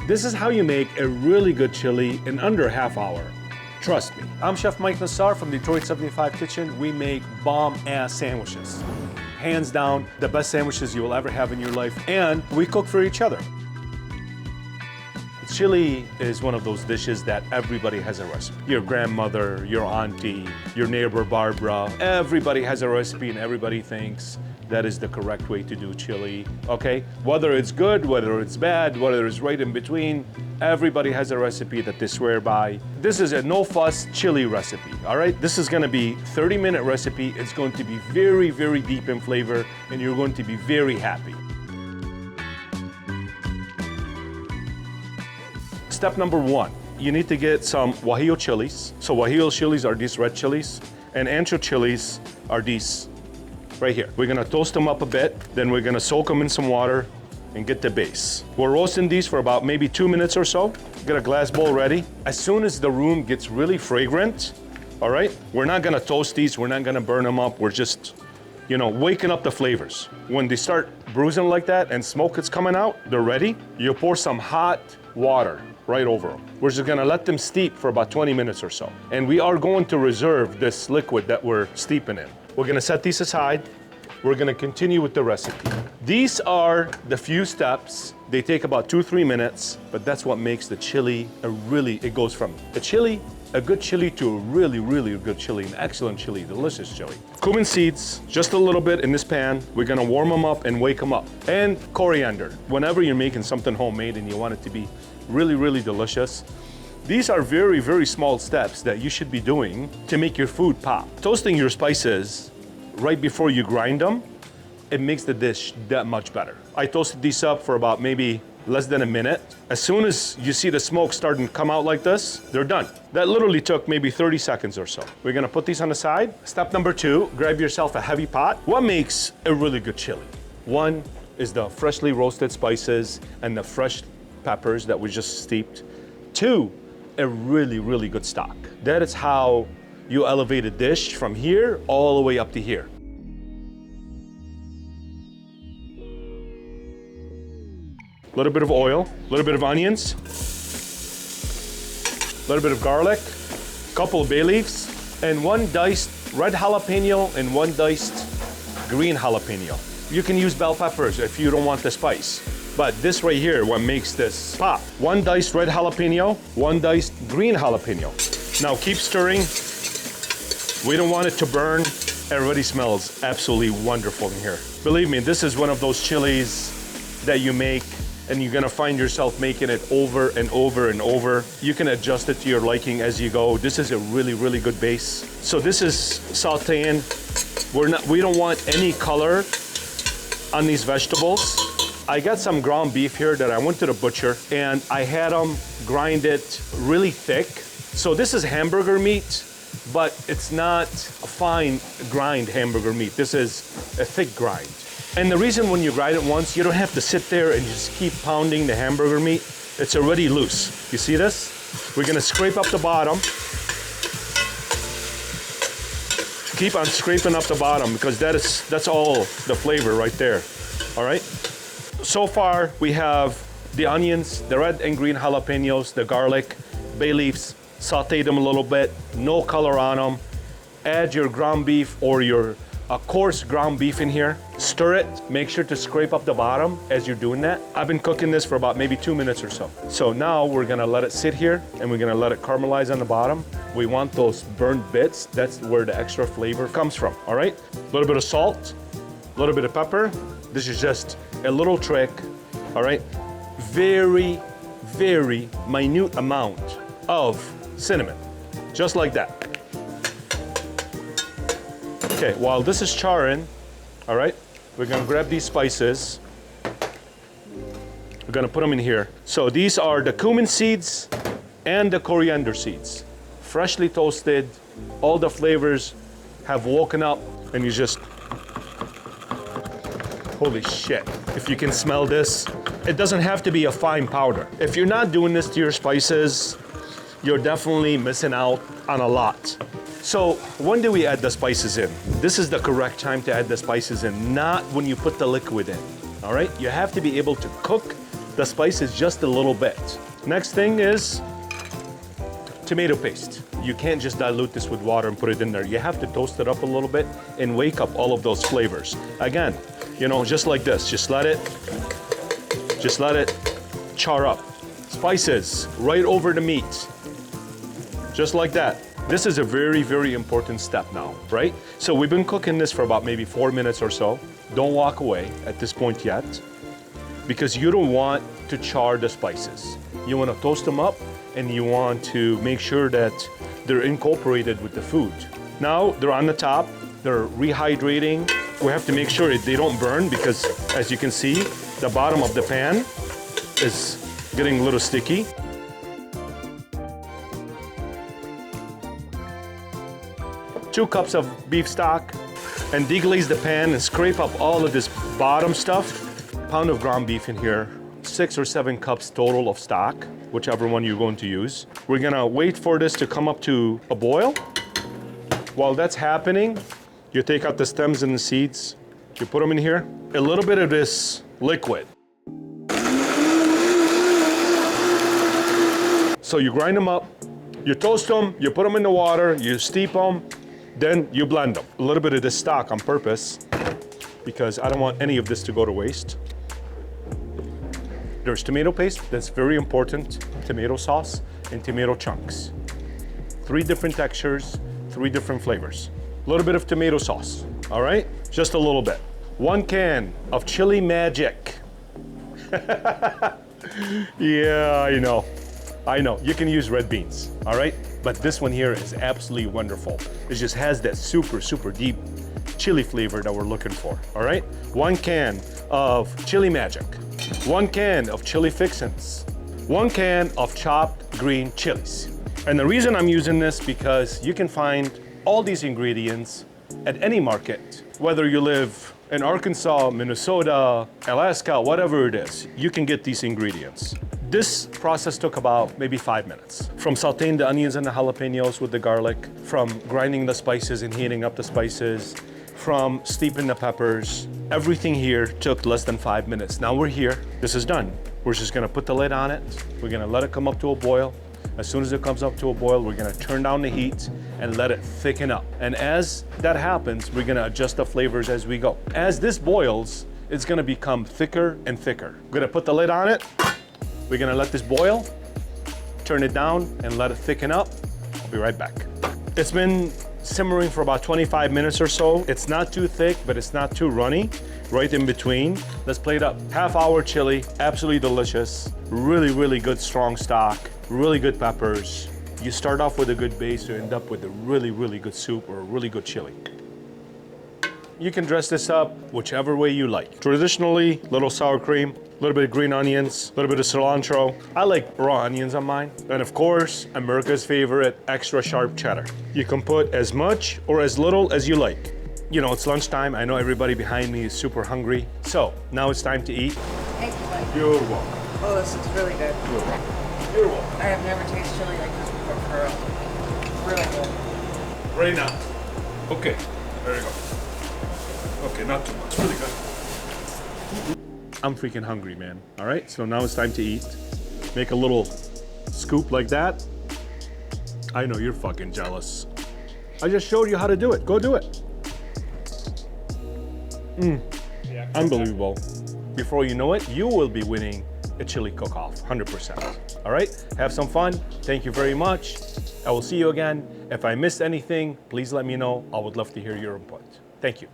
This is how you make a really good chili in under a half hour. Trust me. I'm Chef Mike Nassar from Detroit 75 Kitchen. We make bomb-ass sandwiches. Hands down, the best sandwiches you will ever have in your life, and we cook for each other. Chili is one of those dishes that everybody has a recipe. Your grandmother, your auntie, your neighbor Barbara, everybody has a recipe and everybody thinks that is the correct way to do chili, okay? Whether it's good, whether it's bad, whether it's right in between, everybody has a recipe that they swear by. This is a no-fuss chili recipe, all right? This is gonna be 30-minute recipe. It's going to be very, very deep in flavor, and you're going to be very happy. Step number one, you need to get some Guajillo Chilis. So Guajillo Chilis are these red chilies, and Ancho Chilis are these right here. We're gonna toast them up a bit, then we're gonna soak them in some water and get the base. We're roasting these for about maybe 2 minutes or so. Get a glass bowl ready. As soon as the room gets really fragrant, all right, we're not gonna toast these, we're not gonna burn them up, we're just, you know, waking up the flavors. When they start bruising like that and smoke is coming out, they're ready. You pour some hot water right over them. We're just gonna let them steep for about 20 minutes or so. And we are going to reserve this liquid that we're steeping in. We're gonna set these aside. We're gonna continue with the recipe. These are the few steps. They take about 2-3 minutes, but that's what makes the chili it goes from a good chili to a really, really good chili, an excellent chili, delicious chili. Cumin seeds, just a little bit in this pan. We're gonna warm them up and wake them up. And coriander. Whenever you're making something homemade and you want it to be really, really delicious, these are very, very small steps that you should be doing to make your food pop. Toasting your spices right before you grind them, it makes the dish that much better. I toasted these up for about maybe less than a minute. As soon as you see the smoke starting to come out like this, they're done. That literally took maybe 30 seconds or so. We're gonna put these on the side. Step number 2, grab yourself a heavy pot. What makes a really good chili? One is the freshly roasted spices and the fresh peppers that we just steeped. 2, a really, really good stock. That is how you elevate a dish from here all the way up to here. A little bit of oil, a little bit of onions, a little bit of garlic, a couple of bay leaves, and 1 diced red jalapeno and 1 diced green jalapeno. You can use bell peppers if you don't want the spice. But this right here, what makes this pop. 1 diced red jalapeno, 1 diced green jalapeno. Now keep stirring. We don't want it to burn. Everybody smells absolutely wonderful in here. Believe me, this is one of those chilies that you make and you're gonna find yourself making it over and over and over. You can adjust it to your liking as you go. This is a really, really good base. So this is sauteing. We don't want any color on these vegetables. I got some ground beef here that I went to the butcher and I had them grind it really thick. So this is hamburger meat, but it's not a fine grind hamburger meat. This is a thick grind. And the reason when you grind it once, you don't have to sit there and just keep pounding the hamburger meat. It's already loose. You see this? We're gonna scrape up the bottom. Keep on scraping up the bottom because that's all the flavor right there, all right? So far, we have the onions, the red and green jalapenos, the garlic, bay leaves, saute them a little bit, no color on them. Add your ground beef or your coarse ground beef in here. Stir it, make sure to scrape up the bottom as you're doing that. I've been cooking this for about maybe 2 minutes or so. So now we're gonna let it sit here and we're gonna let it caramelize on the bottom. We want those burnt bits. That's where the extra flavor comes from, all right? A little bit of salt, a little bit of pepper. This is just a little trick, all right? Very, very minute amount of cinnamon, just like that. Okay, while this is charring, all right, we're gonna grab these spices. We're gonna put them in here. So these are the cumin seeds and the coriander seeds. Freshly toasted, all the flavors have woken up and you just, holy shit. If you can smell this, it doesn't have to be a fine powder. If you're not doing this to your spices, you're definitely missing out on a lot. So when do we add the spices in? This is the correct time to add the spices in, not when you put the liquid in, all right? You have to be able to cook the spices just a little bit. Next thing is tomato paste. You can't just dilute this with water and put it in there. You have to toast it up a little bit and wake up all of those flavors. Again, you know, just like this, just let it char up. Spices right over the meat, just like that. This is a very, very important step now, right? So we've been cooking this for about maybe 4 minutes or so. Don't walk away at this point yet, because you don't want to char the spices. You want to toast them up, and you want to make sure that they're incorporated with the food. Now they're on the top, they're rehydrating. We have to make sure they don't burn, because as you can see, the bottom of the pan is getting a little sticky. Two cups of beef stock, and deglaze the pan and scrape up all of this bottom stuff. Pound of ground beef in here, 6 or 7 cups total of stock, whichever one you're going to use. We're gonna wait for this to come up to a boil. While that's happening, you take out the stems and the seeds, you put them in here. A little bit of this liquid. So you grind them up, you toast them, you put them in the water, you steep them, then you blend them. A little bit of this stock on purpose, because I don't want any of this to go to waste. There's tomato paste, that's very important, tomato sauce, and tomato chunks. 3 different textures, 3 different flavors. A little bit of tomato sauce, all right? Just a little bit. 1 can of chili magic. Yeah, I know, you can use red beans, all right? But this one here is absolutely wonderful. It just has that super, super deep chili flavor that we're looking for, all right? 1 can of chili magic. 1 can of chili fixins, 1 can of chopped green chilies. And the reason I'm using this, because you can find all these ingredients at any market, whether you live in Arkansas, Minnesota, Alaska, whatever it is, you can get these ingredients. This process took about maybe 5 minutes. From sauteing the onions and the jalapenos with the garlic, from grinding the spices and heating up the spices, from steeping the peppers. Everything here took less than 5 minutes. Now we're here, this is done. We're just gonna put the lid on it. We're gonna let it come up to a boil. As soon as it comes up to a boil, we're gonna turn down the heat and let it thicken up. And as that happens, we're gonna adjust the flavors as we go. As this boils, it's gonna become thicker and thicker. We're gonna put the lid on it. We're gonna let this boil, turn it down, and let it thicken up. I'll be right back. It's been simmering for about 25 minutes or so. It's not too thick, but it's not too runny, right in between. Let's plate up. Half-hour chili, absolutely delicious. Really, really good strong stock, really good peppers. You start off with a good base, you end up with a really, really good soup or a really good chili. You can dress this up whichever way you like. Traditionally, little sour cream, a little bit of green onions, a little bit of cilantro. I like raw onions on mine. And of course, America's favorite, extra sharp cheddar. You can put as much or as little as you like. You know, it's lunchtime. I know everybody behind me is super hungry. So now it's time to eat. Thank you, Mike. You're welcome. Oh, this is really good. You're welcome. You're welcome. I have never tasted chili like this before, for real. Really good. Right now. Okay, there you go. Okay, not too much, really good. I'm freaking hungry, man. All right, so now it's time to eat. Make a little scoop like that. I know you're fucking jealous. I just showed you how to do it. Go do it. Yeah, unbelievable. Before you know it, you will be winning a chili cook-off, 100%. All right, have some fun. Thank you very much. I will see you again. If I missed anything, please let me know. I would love to hear your input. Thank you.